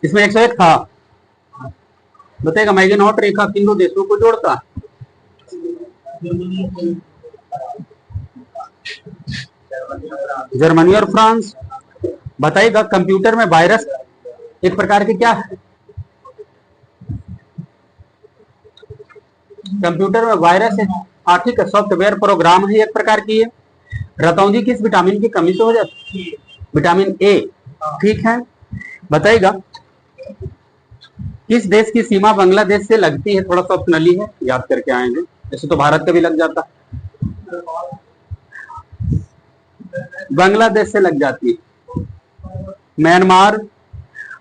इसमें 101 था। बताएगा मैगनॉट रेखा किन दो देशों को जोड़ता? जर्मनी और फ्रांस। बताइएगा कंप्यूटर में वायरस एक प्रकार के क्या है? कंप्यूटर में वायरस है। हाँ ठीक है, सॉफ्टवेयर प्रोग्राम है एक प्रकार की है। रतौंधी किस विटामिन की कमी से हो जाती है? Vitamin A. ठीक है, बताइएगा किस देश की सीमा बांग्लादेश से लगती है? थोड़ा सा ऑप्शनली है, याद करके आएंगे। ऐसे तो भारत का भी लग जाता, बांग्लादेश से लग जाती है। म्यांमार।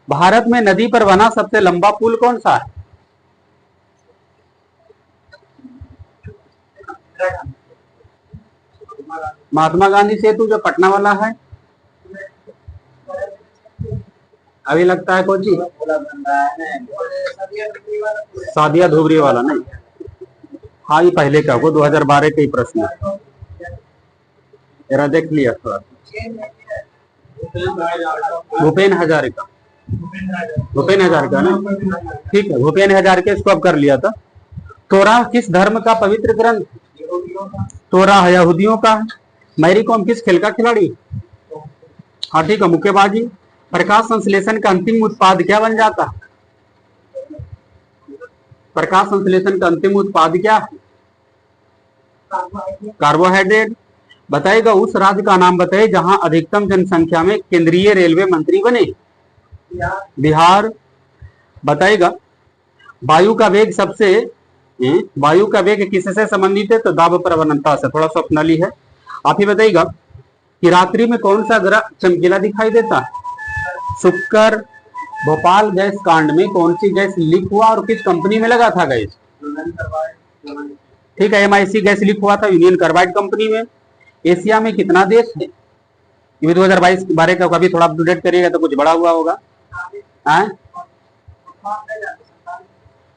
भारत में नदी पर बना सबसे लंबा पुल कौन सा है? महात्मा गांधी सेतु जो पटना वाला है। अभी लगता है कोची सादिया धुबरी वाला नहीं। हाँ ये पहले का वो 2012 का ही प्रश्न है, जरा देख लिया थोड़ा। भूपेन हजारिका, भूपेन हजारिका ना, ठीक है भूपेन हजारिका, इसको अब कर लिया था। तोरा किस धर्म का पवित्र ग्रंथ? तोरा यहूदियों का। मैरी कॉम किस खेल का खिलाड़ी? हाँ ठीक है मुक्केबाजी। प्रकाश संश्लेषण का अंतिम उत्पाद क्या बन जाता? प्रकाश संश्लेषण का अंतिम उत्पाद क्या है? कार्बोहाइड्रेट। बताएगा उस राज्य का नाम बताइए जहां अधिकतम जनसंख्या में केंद्रीय रेलवे मंत्री बने? बिहार। बताएगा वायु का वेग सबसे वायु का वेग किससे संबंधित है? तो दाब प्रवणता से। थोड़ा स्वप्नली है। आप ही बताइएगा कि रात्रि में कौन सा ग्रह चमकीला दिखाई देता है? शुक्र। भोपाल गैस कांड में कौन सी गैस लीक हुआ और किस कंपनी में लगा था गैस? ठीक है MIC गैस लीक हुआ था यूनियन कार्बाइड कंपनी में। एशिया में कितना देश है? ये 2022 का कभी थोड़ा अपडेट करिएगा तो कुछ बड़ा हुआ होगा।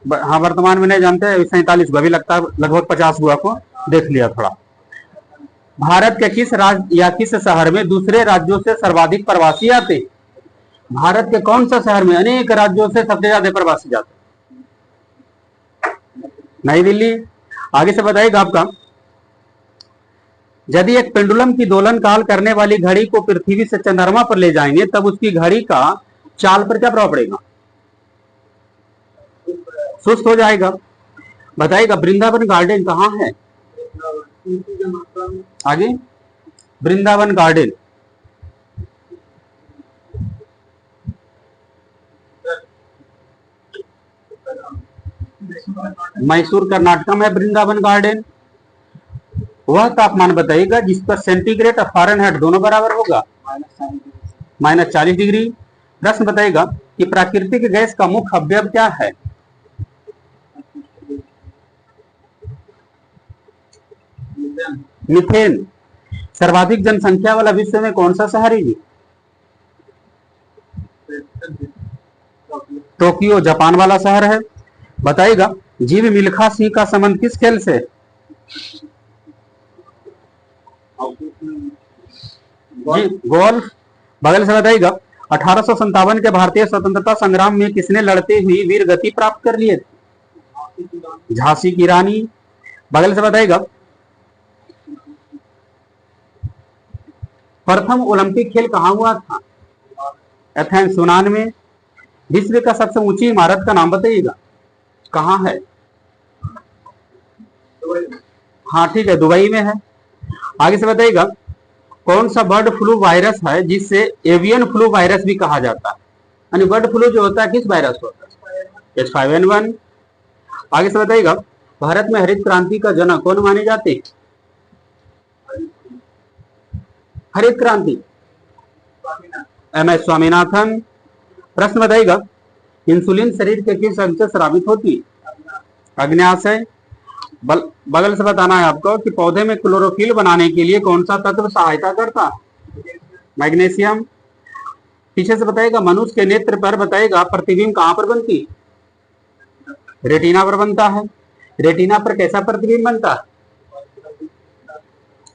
हाँ वर्तमान में नहीं जानते, 47 को अभी लगता है लगभग 50 हुआ को देख लिया थोड़ा। भारत के किस राज्य या किस शहर में दूसरे राज्यों से सर्वाधिक प्रवासी आते? भारत के कौन सा शहर में अनेक राज्यों से सबसे ज्यादा प्रवासी जाते? नई दिल्ली। आगे से बताइएगा आपका, यदि एक पेंडुलम की दोलन काल करने वाली घड़ी को पृथ्वी से चंद्रमा पर ले जाएंगे तब उसकी घड़ी का चाल पर क्या प्रभाव पड़ेगा? सुस्त हो जाएगा। बताइएगा वृंदावन गार्डन कहाँ है? आगे वृंदावन गार्डन मैसूर कर्नाटक में। वृंदावन गार्डन। वह तापमान बताइएगा जिस पर सेंटीग्रेड और फ़ारेनहाइट दोनों बराबर होगा? -40 डिग्री। प्रश्न बताइएगा कि प्राकृतिक गैस का मुख्य अवयव क्या है? मीथेन। सर्वाधिक जनसंख्या वाला विश्व में कौन सा शहर है? टोक्यो जापान वाला शहर है। बताइएगा जीव मिल्खा सिंह का संबंध किस खेल से? जी गोल्फ। बगल से बताइएगा 1857 के भारतीय स्वतंत्रता संग्राम में किसने लड़ते हुए वीर गति प्राप्त कर लिए थे? झांसी की रानी। बगल से बताइएगा प्रथम ओलंपिक खेल कहाँ हुआ था? एथेंस यूनान में। विश्व का सबसे ऊंची इमारत का नाम बताइएगा, कहाँ है? हाँ ठीक है दुबई में है। आगे से बताइएगा कौन सा बर्ड फ्लू वायरस है जिससे एवियन फ्लू वायरस भी कहा जाता है? यानी बर्ड फ्लू जो होता है किस वायरस होता है? H5N1। आगे से बताइएगा भारत में हरित क्रांति का जनक कौन माने जाते हैं? हरित क्रांति MS स्वामीनाथन। प्रश्न बताइएगा इंसुलिन शरीर के किस अंग से स्रावित होती है? अग्न्याशय। बगल से बताना है आपको कि पौधे में क्लोरोफिल बनाने के लिए कौन सा तत्व सहायता करता है? मैग्नीशियम। पीछे से बताइएगा मनुष्य के नेत्र पर बताइएगा प्रतिबिंब कहां पर बनती है? रेटिना पर बनता है। रेटिना पर कैसा प्रतिबिंब बनता है?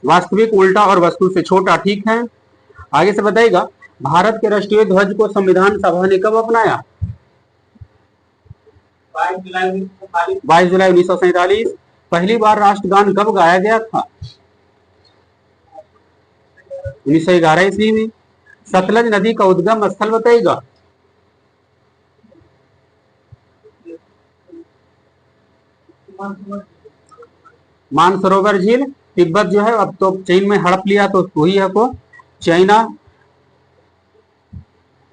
वास्तविक, उल्टा और वस्तु से छोटा। ठीक है। आगे से बताइएगा, भारत के राष्ट्रीय ध्वज को संविधान सभा ने कब अपनाया? 22 जुलाई 1947। पहली बार राष्ट्रगान कब गाया गया था? 1911 ईस्वी में। सतलज नदी का उद्गम स्थल बताइएगा। मानसरोवर झील। तिब्बत जो है अब तो चीन में हड़प लिया तो वही है को चाइना।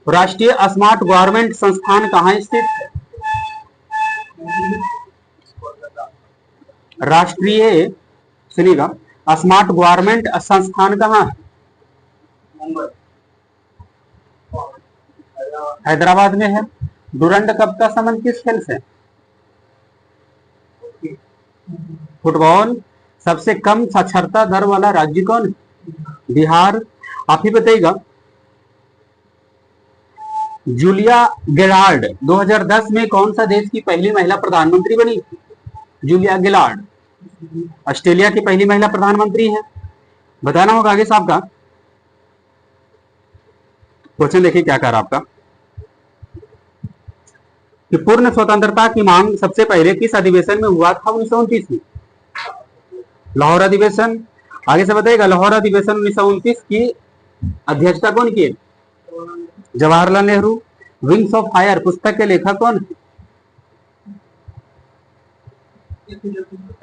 राष्ट्रीय स्मार्ट गवर्नमेंट संस्थान कहाँ स्थित है? राष्ट्रीय सुनिएगा, स्मार्ट गवर्नमेंट संस्थान कहाँ है? हैदराबाद में है। डुरंड कप का संबंध किस खेल से? फुटबॉल। सबसे कम साक्षरता दर वाला राज्य कौन है? बिहार। आप ही बताइएगा, जूलिया गिलार्ड 2010 में कौन सा देश की पहली महिला प्रधानमंत्री बनी? जूलिया गिलार्ड ऑस्ट्रेलिया की पहली महिला प्रधानमंत्री है। बताना होगा आगे साहब का क्वेश्चन। देखिए क्या कह रहा आपका कि पूर्ण स्वतंत्रता की मांग सबसे पहले किस अधिवेशन में हुआ था? 1929 में, लाहौर अधिवेशन। आगे से बताइएगा, लाहौर अधिवेशन 1929 की अध्यक्षता कौन की? Jawaharlal Nehru. Wings of fire पुस्तक के लेखक कौन?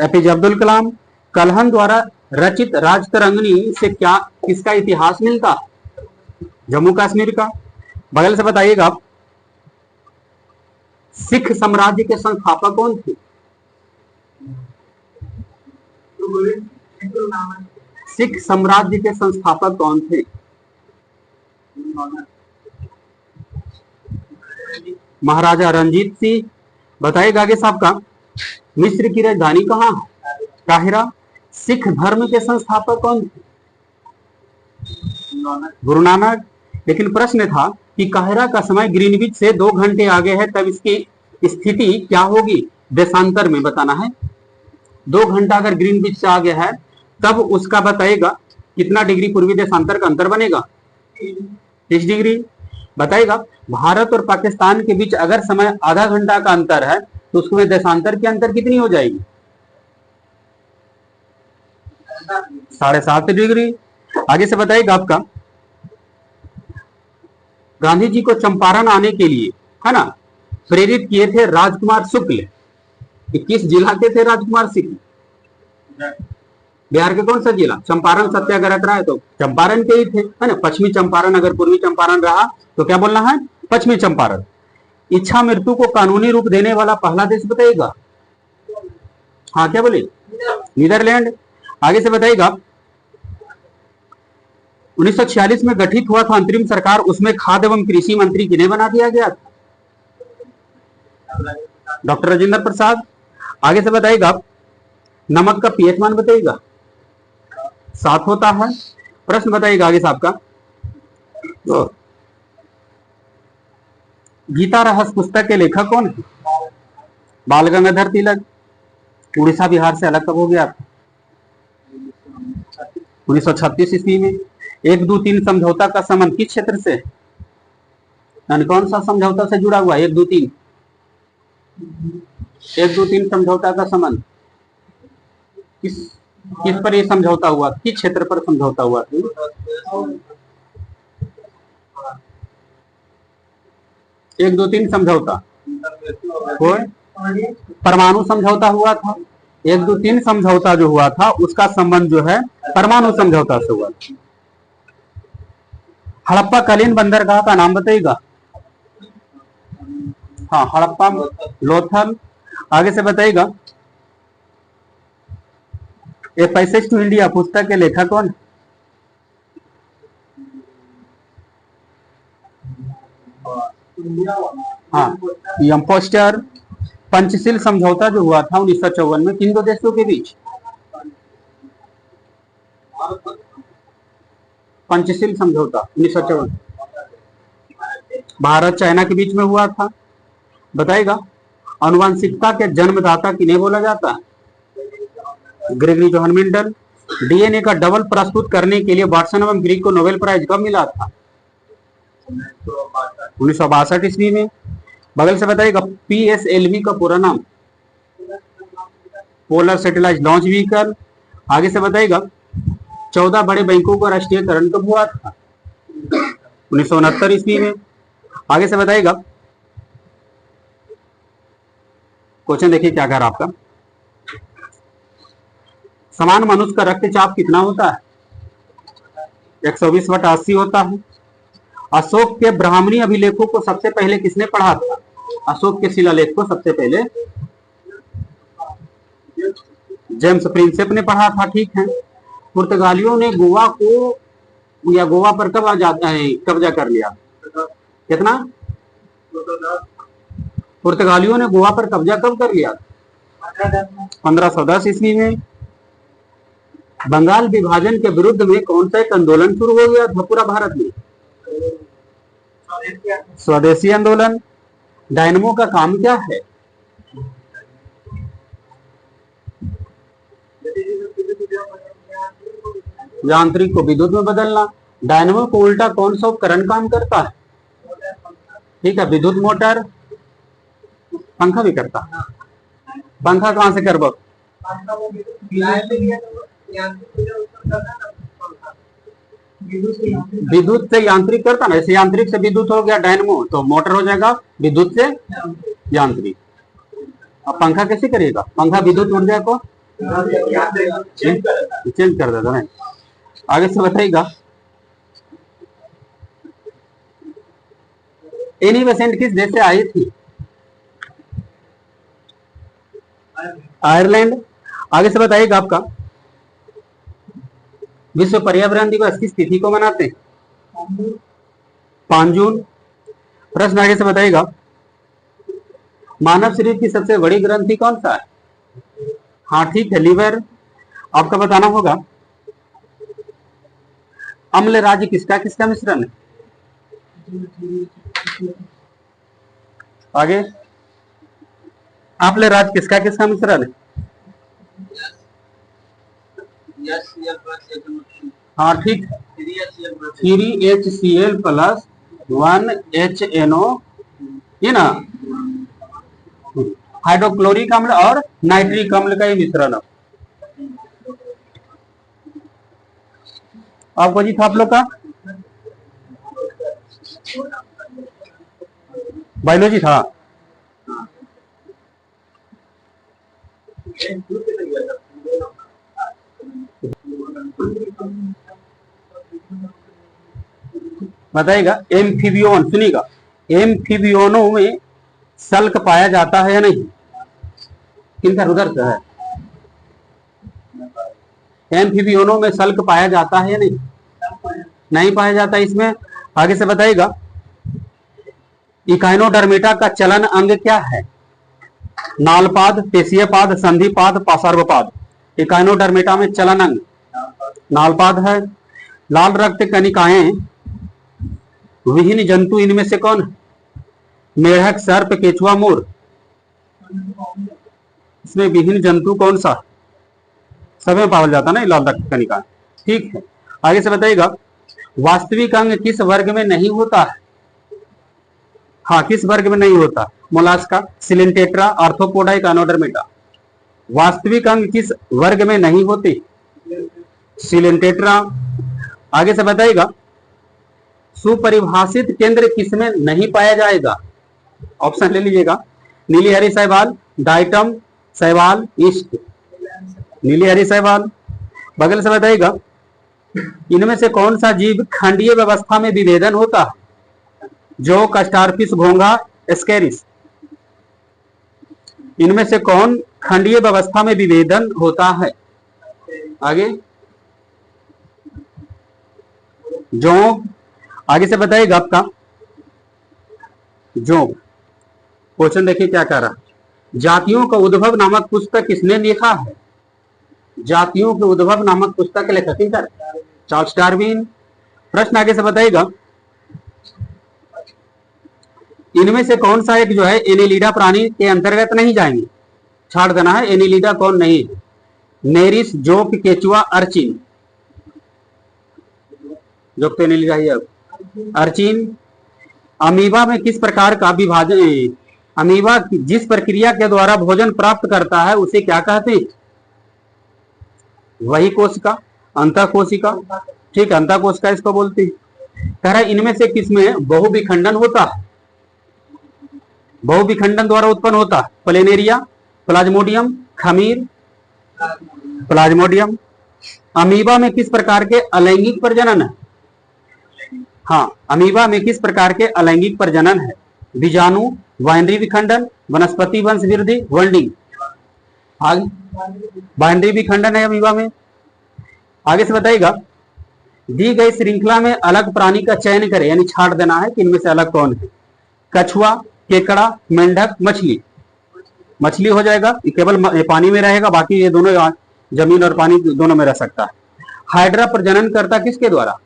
एपीजे अब्दुल कलाम। कलहन द्वारा रचित राजतरंगिणी से क्या किसका इतिहास मिलता? जम्मू कश्मीर का। बगल से बताइएगा, सिख साम्राज्य के संस्थापक कौन थे? सिख साम्राज्य के संस्थापक कौन थे? महाराजा रणजीत सिंह। बताइएगा आगे साहब का, मिस्र की राजधानी कहाँ है? काहिरा। सिख धर्म के संस्थापक कौन थे? गुरु नानक। लेकिन प्रश्न था कि काहिरा का समय ग्रीनविच से 2 घंटे आगे है, तब इसकी स्थिति क्या होगी? देशांतर में बताना है। 2 घंटा अगर ग्रीनविच से आगे है तब उसका बताएगा कितना डिग्री पूर्वी देशांतर का अंतर बनेगा? 30 डिग्री। बताएगा, भारत और पाकिस्तान के बीच अगर समय आधा घंटा का अंतर है तो उसमें देशांतर की अंतर कितनी हो जाएगी? 7.5 डिग्री। आगे से बताइएगा आपका, गांधी जी को चंपारण आने के लिए है ना प्रेरित किए थे राजकुमार शुक्ल। किस जिला के थे राजकुमार शुक्ल? बिहार के कौन सा जिला? चंपारण सत्याग्रह कराए तो चंपारण के ही थे, है ना। पश्चिमी चंपारण अगर पूर्वी चंपारण रहा तो क्या बोलना है? पश्चिमी चंपारण। इच्छा मृत्यु को कानूनी रूप देने वाला पहला देश बताइएगा। हाँ क्या बोले? नीदरलैंड। आगे से बताइएगा, 1946 में गठित हुआ था अंतरिम सरकार, उसमें खाद्य एवं कृषि मंत्री किन्हें बना दिया गया था? डॉक्टर राजेंद्र प्रसाद। आगे से बताइएगा, नमक का पीएच मान बताइएगा। 7 होता है। प्रश्न बताइएगा आगे साहब का, तो गीता रहस्य पुस्तक के लेखक कौन है? बाल गंगाधर तिलक। उड़ीसा बिहार से अलग कब हो गया? 1936 ईस्वी में। 1-2-3 समझौता का संबंध किस क्षेत्र से? कौन सा समझौता से जुड़ा हुआ? 1-2-3 समझौता का संबंध किस पर यह समझौता हुआ? किस क्षेत्र पर समझौता हुआ? 1-2-3 समझौता परमाणु समझौता हुआ था। 1-2-3 समझौता जो हुआ था उसका संबंध जो है परमाणु समझौता से हुआ। हड़प्पा कालीन बंदरगाह का नाम बताइएगा। हाँ, हड़प्पा लोथल। आगे से बताइएगा, ए पैसेज टू इंडिया पुस्तक के लेखक कौन? हाँ, यम्पोस्टर। पंचशील समझौता जो हुआ था 1954 में किन 2 देशों के बीच? पंचशील समझौता 1954 भारत चाइना के बीच में हुआ था। बताइएगा, आनुवंशिकता के जन्मदाता किन्हें बोला जाता है? Gregory Johan Mendel. डीएनए का डबल प्रस्तुत करने के लिए वाटसन एवं ग्रीक को नोबेल प्राइज कब मिला था? 1962 ईस्वी में। बगल से बताइएगा पीएसएलवी का पूरा नाम? Polar satellite launch vehicle. आगे से बताइएगा 14 बड़े बैंकों का राष्ट्रीयकरण कब हुआ था? 1969 ईस्वी में। आगे से बताइएगा क्वेश्चन देखिए क्या कह रहा आपका। समान मनुष्य का रक्तचाप कितना होता है? 120/80 होता है। अशोक के ब्राह्मणी अभिलेखों को सबसे पहले किसने पढ़ा था? अशोक के शिलालेख को सबसे पहले जेम्स प्रिंसेप ने पढ़ा था। ठीक है। पुर्तगालियों ने गोवा को या गोवा पर कब कब्जा कर लिया? कितना? पुर्तगालियों ने गोवा पर कब्जा कब कर लिया? 1510 ईस्वी में। बंगाल विभाजन के विरुद्ध में कौन सा एक आंदोलन शुरू हो गया था पूरा भारत में? स्वदेशी आंदोलन। डायनमो का काम क्या है? यांत्रिक को विद्युत में बदलना। डायनमो को उल्टा कौन सा उपकरण काम करता है? ठीक है, विद्युत मोटर। पंखा भी करता है। पंखा कहां से करबो? विद्युत से यांत्रिक करता ना, ऐसे यांत्रिक से विद्युत हो गया डायनमो, तो मोटर हो जाएगा विद्युत से यांत्रिक। अब पंखा कैसे करिएगा? पंखा विद्युत ऊर्जा को चेंज कर देता है। आगे से बताइएगा एनी बेसेंट किस देश से आई थी? आयरलैंड। आगे से बताइएगा आपका विश्व पर्यावरण दिवस किस तिथि को मनाते हैं? 5 जून। प्रश्न आगे से बताइएगा मानव शरीर की सबसे बड़ी ग्रंथि कौन सा है? हाँ ठीक है, लीवर। आपका बताना होगा अम्ल राज्य किसका किसका मिश्रण है? आगे अम्ल राज्य किसका किसका मिश्रण है? हाँ ठीक है, 3HCl प्लस 1HNO, ये ना हाइड्रोक्लोरिक अम्ल और नाइट्रिक अम्ल का ही मिश्रण है। आपको जी था आप लोग का बायोलॉजी था। बताइएगा एम्फीबियोन, सुनिएगा एम्फीबियोनों में सल्क पाया जाता है या नहीं? किनका उधर से है? एम्फीबियोनों में सल्क पाया जाता है या नहीं? नहीं पाया जाता इसमें। आगे से बताइएगा इकाइनोडर्मेटा का चलन अंग क्या है? नालपाद, पेशीयपाद, संधिपाद, पार्श्वपाद। इकाइनोडर्मेटा में चलन अंग नालपाद है। लाल रक्त कणिकाएं विहीन जंतु इनमें से कौन है? मेढक, सर्प, केचुआ, मोर। इसमें विहीन जंतु कौन सा? सब में पाया जाता है ना लाल रक्त कणिका। ठीक है। आगे से बताइएगा वास्तविक अंग किस वर्ग में नहीं होता है? हाँ किस वर्ग में नहीं होता? Mollusca, Coelenterata, Arthropoda, Echinodermata. वास्तविक अंग किस वर्ग में नहीं होते? सिलेंटेट्रा। आगे से बताइएगा सुपरिभाषित केंद्र किसमें नहीं पाया जाएगा? ऑप्शन ले लीजिएगा नीली हरी शैवाल, डाइटम, शैवाल, ईस्ट। नीली हरी शैवाल। बगल से बताइएगा इनमें से कौन सा जीव खंडीय व्यवस्था में विभेदन होता है? जोक, स्टारफिश, घोंघा, एस्केरिस। इनमें से कौन खंडीय व्यवस्था में विभेदन होता है? आगे जोंक। आगे से बताइएगा आपका जोंक। क्वेश्चन देखिए क्या कह रहा है। जातियों का उद्भव नामक पुस्तक किसने लिखा है? जातियों के उद्भव नामक पुस्तक के लेखक किधर? Charles Darwin. प्रश्न आगे से बताइएगा इनमें से कौन सा एक जो है एनिलिडा प्राणी के अंतर्गत नहीं जाएंगे? छाड़ देना है एनिलिडा कौन नहीं है। नेरिस, जोक, केचुआ, अर्चिन। जोक तो नहीं लिखा है अब। अर्चिन। अमीबा में किस प्रकार का विभाजन, अमीबा जिस प्रक्रिया के द्वारा भोजन प्राप्त करता है उसे क्या कहते हैं? वही कोशिका, अंतःकोशिका। ठीक है, अंतःकोशिका इसको बोलते हैं। कह रहा है इनमें से किसमें बहुविखंडन होता है? बहुविखंडन द्वारा उत्पन्न होता है। प्लेनेरिया, प्लाज्मोडियम, खमीर, प्लाज्मोडियम। अमीबा में किस प्रकार के अलैंगिक प्रजनन है? हाँ, अमीबा में किस प्रकार के अलैंगिक प्रजनन है? बीजाणु, बाइनरी विखंडन, वनस्पति वंश वृद्धि, वर्ल्डिंग। आगे बाइनरी विखंडन है अमीबा में। आगे से बताइएगा, दी गई श्रृंखला में अलग प्राणी का चयन करें, यानी छांट देना है कि इनमें से अलग कौन है। कछुआ, केकड़ा, मेंढक, मछली। मछली हो जाएगा, ये केवल पानी में रहेगा, बाकी ये दोनों जमीन और पानी दोनों में रह सकता है। हाइड्रा प्रजनन करता किसके द्वारा?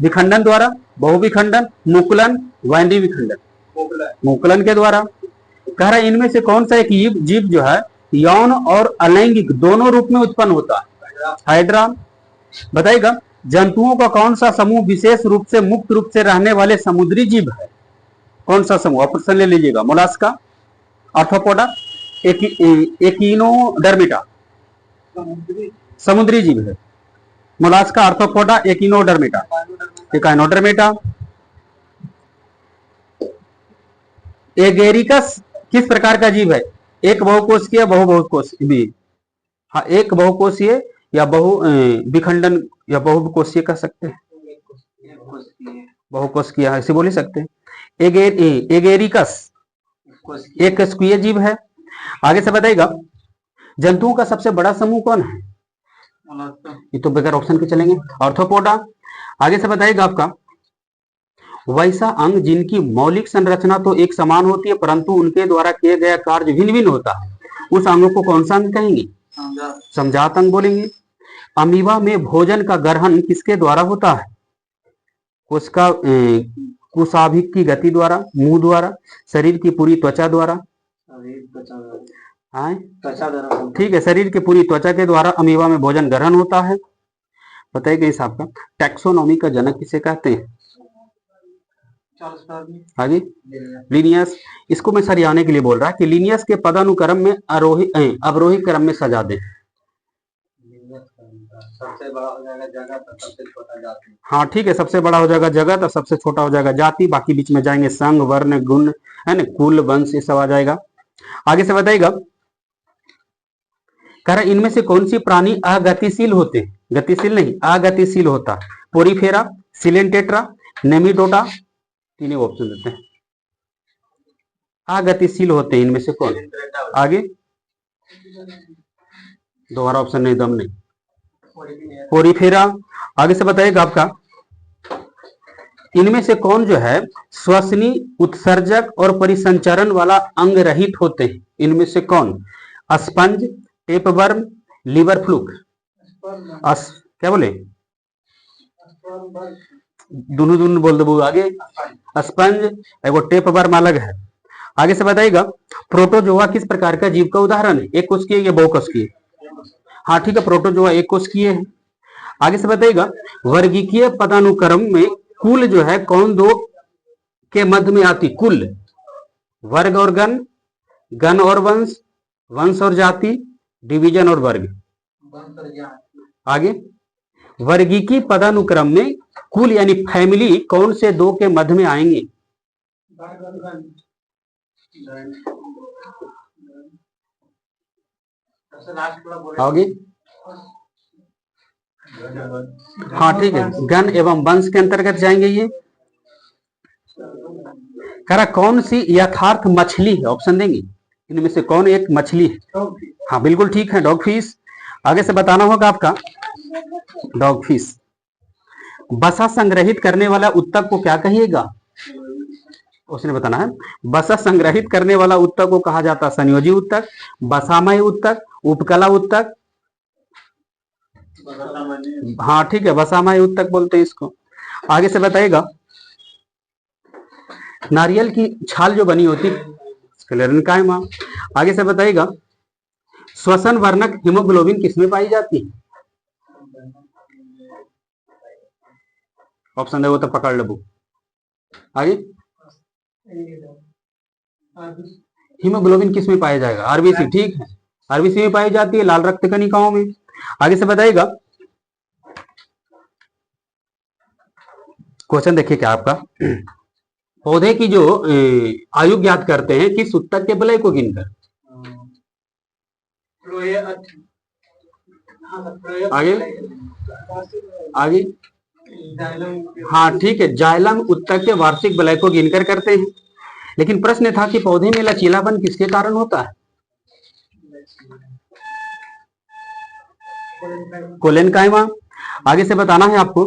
विखंडन द्वारा, बहुविखंडन, मुकुलन, बाइनरी विखंडन। मुकुलन के द्वारा। कह रहा है इनमें से कौन सा एक जीव जो है यौन और अलैंगिक दोनों रूप में उत्पन्न होता है? हाइड्रा। बताइएगा, जंतुओं का कौन सा समूह विशेष रूप से मुक्त रूप से रहने वाले समुद्री जीव है? कौन सा समूह? ऑप्शन ले लीजिएगा। Mollusca, Arthropoda, Echinodermata. समुद्री जीव है। Mollusca, Arthropoda, Echinodermata. Echinodermata. Agaricus किस प्रकार का जीव है? एक बहुकोषीय, बहुकोषीय। हाँ, एक बहुकोषीय या विखंडन या बहुकोषीय कह सकते हैं। बहुकोषीय ऐसे बोल ही सकते हैं। एगेरिकस एक कोषीय जीव है। आगे से बताइएगा, जंतुओं का सबसे बड़ा समूह कौन है? ये तो बगैर ऑप्शन के चलेंगे, आर्थ्रोपोडा। आगे से बताइएगा आपका, वैसा अंग जिनकी मौलिक संरचना तो एक समान होती है परंतु उनके द्वारा किए गए कार्य भिन्न भिन्न होता है, उस अंगों को कौन सा अंग कहेंगे? समजात अंग बोलेंगे। अमीबा में भोजन का ग्रहण किसके द्वारा होता है? उसका कुशाभिक की गति द्वारा, मुंह द्वारा, शरीर की पूरी त्वचा द्वारा। ठीक है, शरीर की पूरी त्वचा के द्वारा अमीबा में भोजन ग्रहण होता है। बताइए इस आपका टैक्सोनॉमी का जनक किसे कहते हैं? आगे लिनियस। इसको मैं सरियाने के लिए बोल रहा है कि लिनियस के पदानुक्रम में अवरोही क्रम में सजा दे। सबसे बड़ा हो जाएगा जगत और सबसे छोटा जाति। हाँ ठीक है, सबसे बड़ा हो जाएगा जगत और सबसे छोटा हो जाएगा जाति। बाकी बीच में जाएंगे संघ, वर्ण, गुण, है ना, कुल, वंश, ये सब आ जाएगा। आगे से बताइएगा, कह रहा इनमें से कौन सी प्राणी अगतिशील होते हैं? गतिशील नहीं, अगतिशील होता। पोरीफेरा, सिलेंटेट्रा, नेमिटोडा। तीनों ऑप्शन देते हैं। अगतिशील होते हैं इनमें से कौन? आगे दोबारा ऑप्शन नहीं, दम नहीं। पोरीफेरा। आगे से बताइएगा आपका, इनमें से कौन जो है श्वसनी, उत्सर्जक और परिसंचरण वाला अंग रहित होते हैं? इनमें से कौन? Sponge, tapeworm, liver fluke. क्या बोले? दोनों बोल दो। आगे स्पंज, एगो टेपवर्म अलग है। आगे से बताइएगा, प्रोटोजोआ किस प्रकार का जीव का उदाहरण है? एक कोशिकीय या बहुकोशिकीय? हाँ ठीक है, प्रोटोजोआ एक कोशिकीय है। आगे से बताइएगा, वर्गीकीय पदानुक्रम में कुल जो है कौन दो के मध्य में आती? कुल, वर्ग और गण, गण और वंश, वंश और जाति, डिवीजन और वर्ग। आगे वर्गीकीय पदानुक्रम में कुल यानी फैमिली कौन से दो के मध्य में आएंगे? आगे हाँ ठीक है, गण एवं वंश के अंतर्गत जाएंगे ये। करा कौन सी यथार्थ मछली है? ऑप्शन देंगे, इनमें से कौन एक मछली है? हाँ बिल्कुल ठीक है, डॉग फिश। आगे से बताना होगा आपका, डॉग फिश। बसा संग्रहित करने वाला उत्तक को क्या कहिएगा? उसने बताना है। बसा संग्रहित करने वाला उत्तक को कहा जाता है संयोजी उत्तक, बसामय उत्तक, उपकला उत्तक। हाँ ठीक है, बसामय उत्तक बोलते हैं इसको। आगे से बताइएगा, नारियल की छाल जो बनी होती है। आगे से बताइएगा, श्वसन वर्णक हीमोग्लोबिन किसमें पाई जाती है? ऑप्शन दे वो तो पकड़ लो। आगे, हीमोग्लोबिन किस में पाया जाएगा? आरबीसी, ठीक है, आरबीसी में पाई जाती है, लाल रक्त कणिकाओं में। आगे से बताइएगा, क्वेश्चन देखिए क्या आपका, पौधे की जो आयु ज्ञात करते हैं किस उत्तक के वलय को गिनकर? आगे आगे, हाँ ठीक है, जाइलम उत्तक के वार्षिक वलय को गिनकर करते हैं। लेकिन प्रश्न था कि पौधे में लचीलापन किसके कारण होता है? कोलेनकाइमा। आगे से बताना है आपको,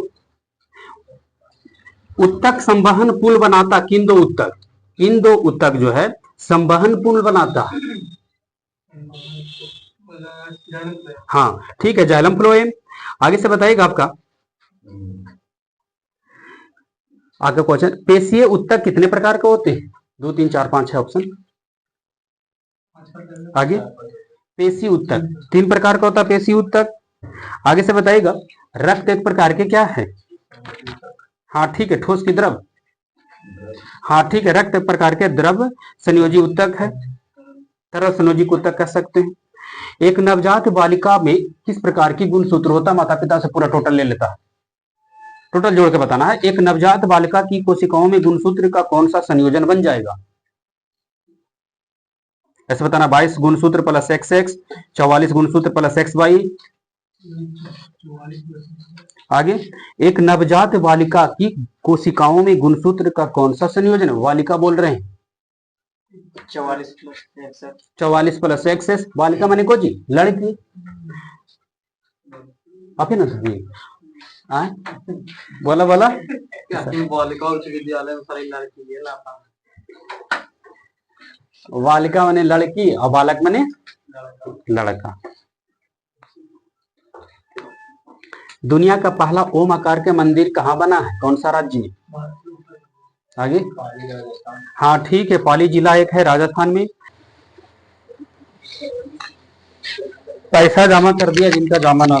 उत्तक संवहन पुल बनाता किन दो उत्तक? इन दो उत्तक जो है संवहन पुल बनाता है। हाँ ठीक है, जाइलम फ्लोएम। आगे से बताइएगा आपका, आगे क्वेश्चन, पेशीय उत्तक कितने प्रकार के होते हैं? 2 3 4 5 6 ऑप्शन। आगे, पेशी उत्तक 3 प्रकार का होता है पेशी उत्तक। आगे से बताइएगा, रक्त एक प्रकार के क्या है? हाँ ठीक है, ठोस की द्रव। हाँ ठीक है, रक्त एक प्रकार के द्रव संयोजी उत्तक है, तरल संयोजी उत्तक कह सकते हैं। एक नवजात बालिका में किस प्रकार की गुणसूत्र होता है? माता पिता से पूरा टोटल ले लेता है, टोटल जोड़ के बताना है। एक नवजात बालिका की कोशिकाओं में गुणसूत्र का कौन सा संयोजन बन जाएगा? ऐसे बताना, 22 गुणसूत्र प्लस XX, 44 गुणसूत्र प्लस XY। आगे, एक नवजात बालिका की कोशिकाओं में गुणसूत्र का कौन सा संयोजन? बालिका बोल रहे हैं, 44 प्लस XS। बालिका माने को जी लड़की, आप ही ना सभी बोला बोला, बालिका उच्च विद्यालय में सारी लड़की है ना। बालिका माने लड़की और बालक माने लड़का। दुनिया का पहला ओम आकार के मंदिर कहाँ बना है? कौन सा राज्य में? आगे, हाँ ठीक है, पाली जिला एक है राजस्थान में। पैसा जमा कर दिया जिनका जमा ना।